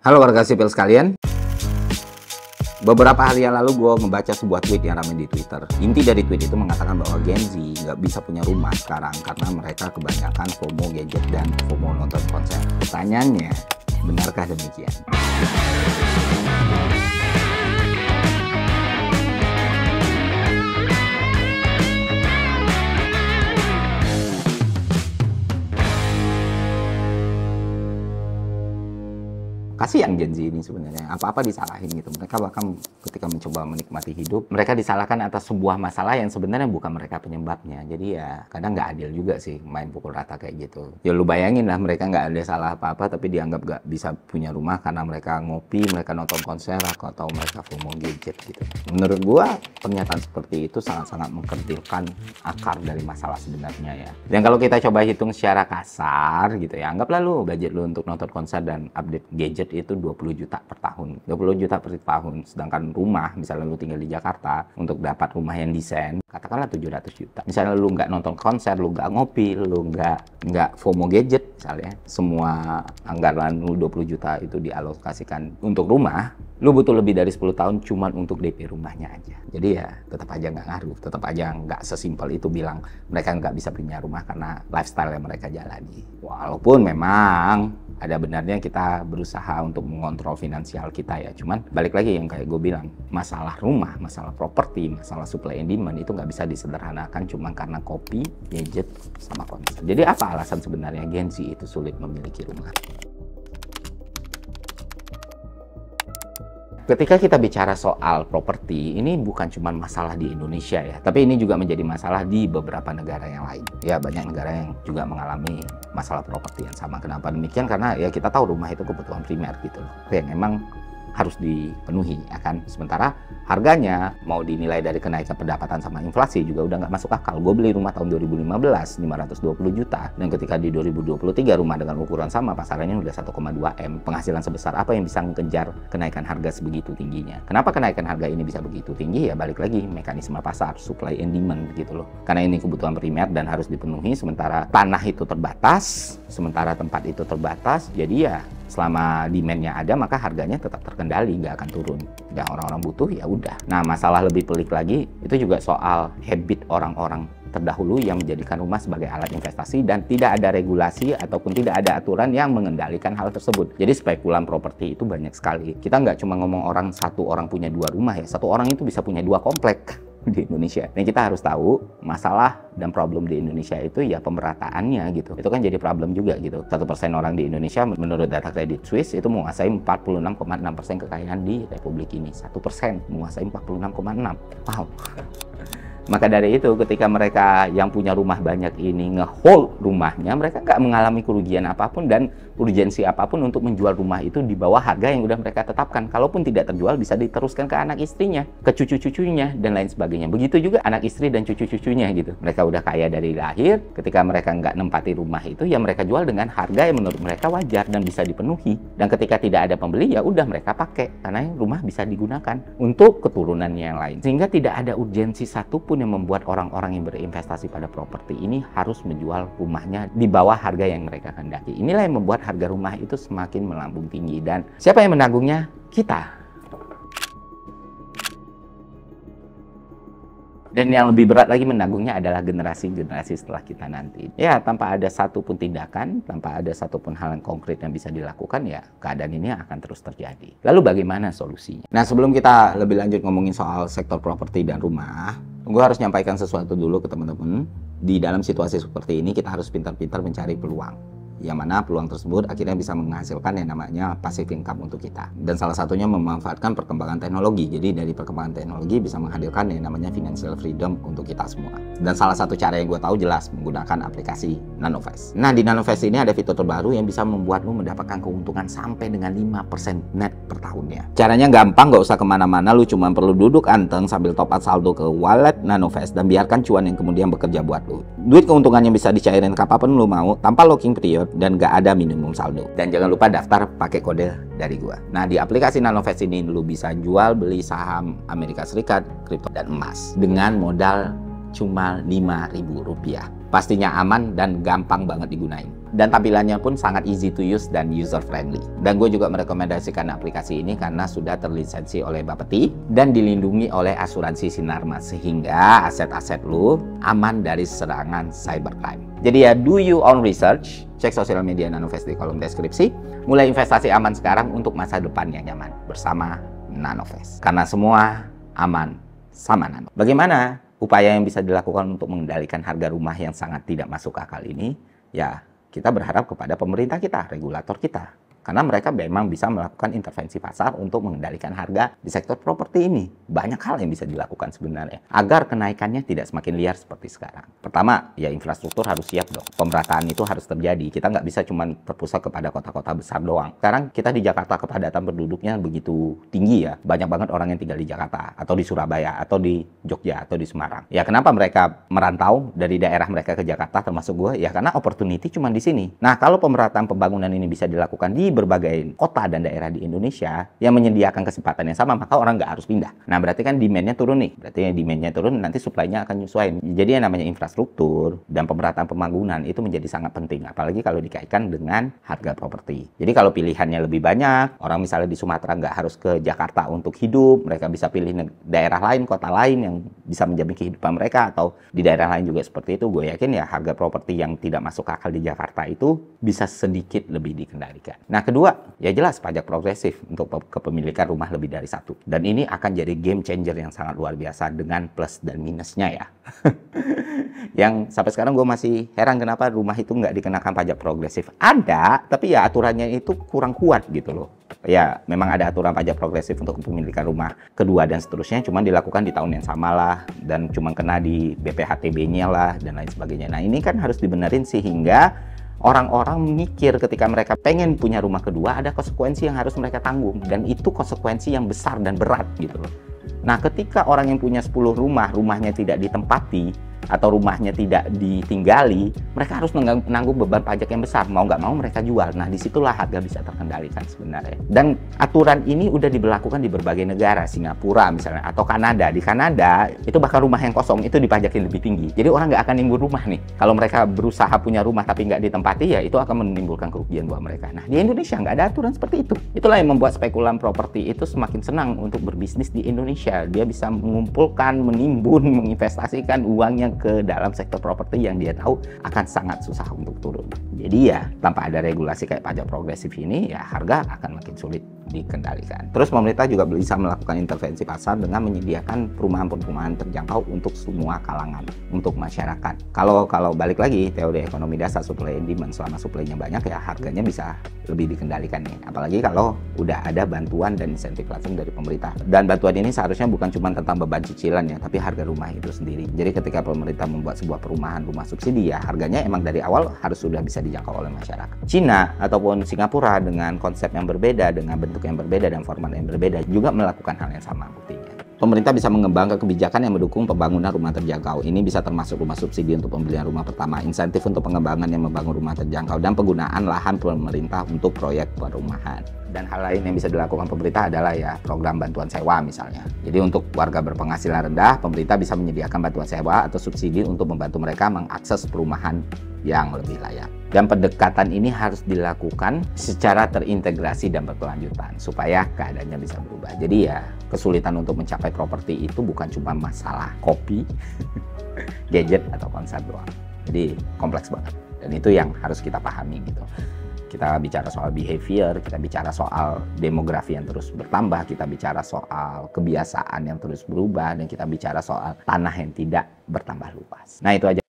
Halo warga sipil sekalian. Beberapa hari yang lalu gue ngebaca sebuah tweet yang ramai di Twitter. Inti dari tweet itu mengatakan bahwa Gen Z nggak bisa punya rumah sekarang karena mereka kebanyakan FOMO gadget dan FOMO nonton konser. Pertanyaannya, benarkah demikian? Kasihan Gen Z ini sebenarnya, apa-apa disalahin gitu. Mereka bahkan ketika mencoba menikmati hidup, mereka disalahkan atas sebuah masalah yang sebenarnya bukan mereka penyebabnya. Jadi ya kadang nggak adil juga sih main pukul rata kayak gitu. Ya lu bayangin lah, mereka nggak ada salah apa-apa tapi dianggap nggak bisa punya rumah karena mereka ngopi, mereka nonton konser, atau mereka FOMO gadget gitu. Menurut gua pernyataan seperti itu sangat-sangat mengkerdilkan akar dari masalah sebenarnya ya. Dan kalau kita coba hitung secara kasar gitu ya, anggaplah lu budget lu untuk nonton konser dan update gadget itu 20 juta per tahun. 20 juta per tahun. Sedangkan rumah, misalnya lu tinggal di Jakarta, untuk dapat rumah yang desain, katakanlah 700 juta. Misalnya lu nggak nonton konser, lu nggak ngopi, lu nggak FOMO gadget misalnya, semua anggaran lu 20 juta itu dialokasikan untuk rumah, lu butuh lebih dari 10 tahun cuman untuk DP rumahnya aja. Jadi ya tetap aja nggak ngaruh, tetap aja nggak sesimpel itu bilang mereka nggak bisa punya rumah karena lifestyle yang mereka jalani. Walaupun memang ada benarnya kita berusaha untuk mengontrol finansial kita ya. Cuman balik lagi yang kayak gue bilang, masalah rumah, masalah properti, masalah supply and demand itu nggak bisa disederhanakan cuma karena kopi, gadget, sama konser. Jadi apa alasan sebenarnya Gen Z itu sulit memiliki rumah? Ketika kita bicara soal properti, ini bukan cuma masalah di Indonesia ya, tapi ini juga menjadi masalah di beberapa negara yang lain. Ya, banyak negara yang juga mengalami masalah properti yang sama. Kenapa demikian? Karena ya kita tahu rumah itu kebutuhan primer gitu loh, yang emang harus dipenuhi, ya kan? Sementara harganya mau dinilai dari kenaikan pendapatan sama inflasi juga udah nggak masuk akal. Gue beli rumah tahun 2015 520 juta, dan ketika di 2023 rumah dengan ukuran sama pasarannya udah 1,2 M. Penghasilan sebesar apa yang bisa mengejar kenaikan harga sebegitu tingginya? Kenapa kenaikan harga ini bisa begitu tinggi? Ya balik lagi mekanisme pasar, supply and demand gitu loh. Karena ini kebutuhan primer dan harus dipenuhi, sementara tanah itu terbatas, sementara tempat itu terbatas, jadi ya selama demand-nya ada maka harganya tetap terkendali, nggak akan turun. Dan orang-orang butuh ya udah. Nah, masalah lebih pelik lagi itu juga soal habit orang-orang terdahulu yang menjadikan rumah sebagai alat investasi dan tidak ada regulasi ataupun tidak ada aturan yang mengendalikan hal tersebut. Jadi spekulan properti itu banyak sekali. Kita nggak cuma ngomong satu orang punya 2 rumah ya, satu orang itu bisa punya 2 komplek di Indonesia. Dan kita harus tahu masalah dan problem di Indonesia itu ya pemerataannya gitu. Itu kan jadi problem juga gitu. 1% orang di Indonesia menurut data Credit Suisse itu menguasai 46,6% kekayaan di Republik ini. 1% menguasai 46,6%. Wow. Maka dari itu ketika mereka yang punya rumah banyak ini nge-hold rumahnya, mereka nggak mengalami kerugian apapun dan urgensi apapun untuk menjual rumah itu di bawah harga yang udah mereka tetapkan. Kalaupun tidak terjual bisa diteruskan ke anak istrinya, ke cucu-cucunya dan lain sebagainya. Begitu juga anak istri dan cucu-cucunya gitu. Mereka udah kaya dari lahir, ketika mereka nggak nempati rumah itu ya mereka jual dengan harga yang menurut mereka wajar dan bisa dipenuhi. Dan ketika tidak ada pembeli ya udah mereka pakai karena rumah bisa digunakan untuk keturunannya yang lain. Sehingga tidak ada urgensi satupun yang membuat orang-orang yang berinvestasi pada properti ini harus menjual rumahnya di bawah harga yang mereka kehendaki. Inilah yang membuat harga rumah itu semakin melambung tinggi. Dan siapa yang menanggungnya? Kita. Dan yang lebih berat lagi menanggungnya adalah generasi-generasi setelah kita nanti. Ya, tanpa ada satupun tindakan, tanpa ada satupun hal yang konkret yang bisa dilakukan, ya keadaan ini akan terus terjadi. Lalu bagaimana solusinya? Nah, sebelum kita lebih lanjut ngomongin soal sektor properti dan rumah, gue harus nyampaikan sesuatu dulu ke teman-teman. Di dalam situasi seperti ini, kita harus pintar-pintar mencari peluang. Yang mana peluang tersebut akhirnya bisa menghasilkan yang namanya passive income untuk kita. Dan salah satunya memanfaatkan perkembangan teknologi. Jadi dari perkembangan teknologi bisa menghadirkan yang namanya financial freedom untuk kita semua. Dan salah satu cara yang gue tahu jelas menggunakan aplikasi Nanovest. Nah, di Nanovest ini ada fitur terbaru yang bisa membuat lo mendapatkan keuntungan sampai dengan 5% net per tahunnya. Caranya gampang, gak usah kemana-mana. Lo cuma perlu duduk anteng sambil top up saldo ke wallet Nanovest dan biarkan cuan yang kemudian bekerja buat lo. Duit keuntungannya bisa dicairin kapanpun lo mau tanpa locking period dan gak ada minimum saldo. Dan jangan lupa daftar pakai kode dari gua. Nah, di aplikasi Nanovest ini lu bisa jual beli saham Amerika Serikat, kripto dan emas dengan modal cuma Rp5.000. Pastinya aman dan gampang banget digunain. dan tampilannya pun sangat easy to use dan user friendly. Dan gue juga merekomendasikan aplikasi ini karena sudah terlisensi oleh Bapeti dan dilindungi oleh asuransi Sinarmas, sehingga aset-aset lu aman dari serangan cybercrime. Jadi ya, do your own research, cek sosial media Nanovest di kolom deskripsi, mulai investasi aman sekarang untuk masa depan yang nyaman bersama Nanovest. Karena semua aman sama Nano. Bagaimana upaya yang bisa dilakukan untuk mengendalikan harga rumah yang sangat tidak masuk akal ini? Ya, kita berharap kepada pemerintah kita, regulator kita. Karena mereka memang bisa melakukan intervensi pasar untuk mengendalikan harga di sektor properti ini. Banyak hal yang bisa dilakukan sebenarnya, agar kenaikannya tidak semakin liar seperti sekarang. Pertama, ya infrastruktur harus siap dong. Pemerataan itu harus terjadi. Kita nggak bisa cuma terpusat kepada kota-kota besar doang. Sekarang kita di Jakarta kepadatan penduduknya begitu tinggi ya. Banyak banget orang yang tinggal di Jakarta, atau di Surabaya, atau di Jogja, atau di Semarang. Ya kenapa mereka merantau dari daerah mereka ke Jakarta, termasuk gue? Ya karena opportunity cuma di sini. Nah, kalau pemerataan pembangunan ini bisa dilakukan di berbagai kota dan daerah di Indonesia yang menyediakan kesempatan yang sama, maka orang nggak harus pindah. Nah, berarti kan demand-nya turun nih. Berarti demand-nya turun, nanti supply-nya akan nyesuaiin. Jadi yang namanya infrastruktur dan pemerataan pembangunan itu menjadi sangat penting, apalagi kalau dikaitkan dengan harga properti. Jadi kalau pilihannya lebih banyak, orang misalnya di Sumatera nggak harus ke Jakarta untuk hidup, mereka bisa pilih daerah lain, kota lain yang bisa menjamin kehidupan mereka, atau di daerah lain juga seperti itu. Gue yakin ya harga properti yang tidak masuk akal di Jakarta itu bisa sedikit lebih dikendalikan. Nah, kedua, ya jelas pajak progresif untuk kepemilikan rumah lebih dari satu. Dan ini akan jadi game changer yang sangat luar biasa dengan plus dan minusnya ya. Yang sampai sekarang gue masih heran kenapa rumah itu nggak dikenakan pajak progresif. Ada, tapi ya aturannya itu kurang kuat gitu loh. Ya memang ada aturan pajak progresif untuk kepemilikan rumah kedua dan seterusnya, cuma dilakukan di tahun yang sama lah, dan cuma kena di BPHTB-nya lah, dan lain sebagainya. Nah ini kan harus dibenerin sehingga orang-orang mikir ketika mereka pengen punya rumah kedua, ada konsekuensi yang harus mereka tanggung. Dan itu konsekuensi yang besar dan berat gitu loh. Nah, ketika orang yang punya 10 rumah, rumahnya tidak ditempati, atau rumahnya tidak ditinggali, mereka harus menanggung beban pajak yang besar. Mau nggak mau mereka jual. Nah, disitulah harga bisa terkendalikan sebenarnya. Dan aturan ini udah diberlakukan di berbagai negara, Singapura misalnya, atau Kanada. Di Kanada, itu bahkan rumah yang kosong itu dipajakin lebih tinggi. Jadi orang nggak akan nimbun rumah nih. Kalau mereka berusaha punya rumah tapi nggak ditempati, ya itu akan menimbulkan kerugian buat mereka. Nah, di Indonesia nggak ada aturan seperti itu. Itulah yang membuat spekulan properti itu semakin senang untuk berbisnis di Indonesia. Dia bisa mengumpulkan, menimbun, menginvestasikan uangnya ke dalam sektor properti yang dia tahu akan sangat susah untuk turun. Jadi ya tanpa ada regulasi kayak pajak progresif ini, ya harga akan makin sulit dikendalikan. Terus pemerintah juga bisa melakukan intervensi pasar dengan menyediakan perumahan-perumahan terjangkau untuk semua kalangan, untuk masyarakat. Kalau balik lagi teori ekonomi dasar, supply and demand, selama supply-nya banyak ya harganya bisa lebih dikendalikan nih. Apalagi kalau udah ada bantuan dan insentif langsung dari pemerintah. Dan bantuan ini seharusnya bukan cuma tentang beban cicilan ya, tapi harga rumah itu sendiri. Jadi ketika pemerintah membuat sebuah perumahan rumah subsidi, ya harganya emang dari awal harus sudah bisa dijangkau oleh masyarakat. Cina ataupun Singapura dengan konsep yang berbeda, dengan bentuk yang berbeda dan format yang berbeda juga melakukan hal yang sama buktinya. Pemerintah bisa mengembangkan kebijakan yang mendukung pembangunan rumah terjangkau. Ini bisa termasuk rumah subsidi untuk pembelian rumah pertama, insentif untuk pengembangan yang membangun rumah terjangkau, dan penggunaan lahan pemerintah untuk proyek perumahan. Dan hal lain yang bisa dilakukan pemerintah adalah ya program bantuan sewa misalnya. Jadi untuk warga berpenghasilan rendah, pemerintah bisa menyediakan bantuan sewa atau subsidi untuk membantu mereka mengakses perumahan yang lebih layak. Dan pendekatan ini harus dilakukan secara terintegrasi dan berkelanjutan supaya keadaannya bisa berubah. Jadi ya kesulitan untuk mencapai properti itu bukan cuma masalah kopi, gadget atau konser doang. Jadi kompleks banget. Dan itu yang harus kita pahami gitu. Kita bicara soal behavior, kita bicara soal demografi yang terus bertambah, kita bicara soal kebiasaan yang terus berubah, dan kita bicara soal tanah yang tidak bertambah luas. Nah itu aja.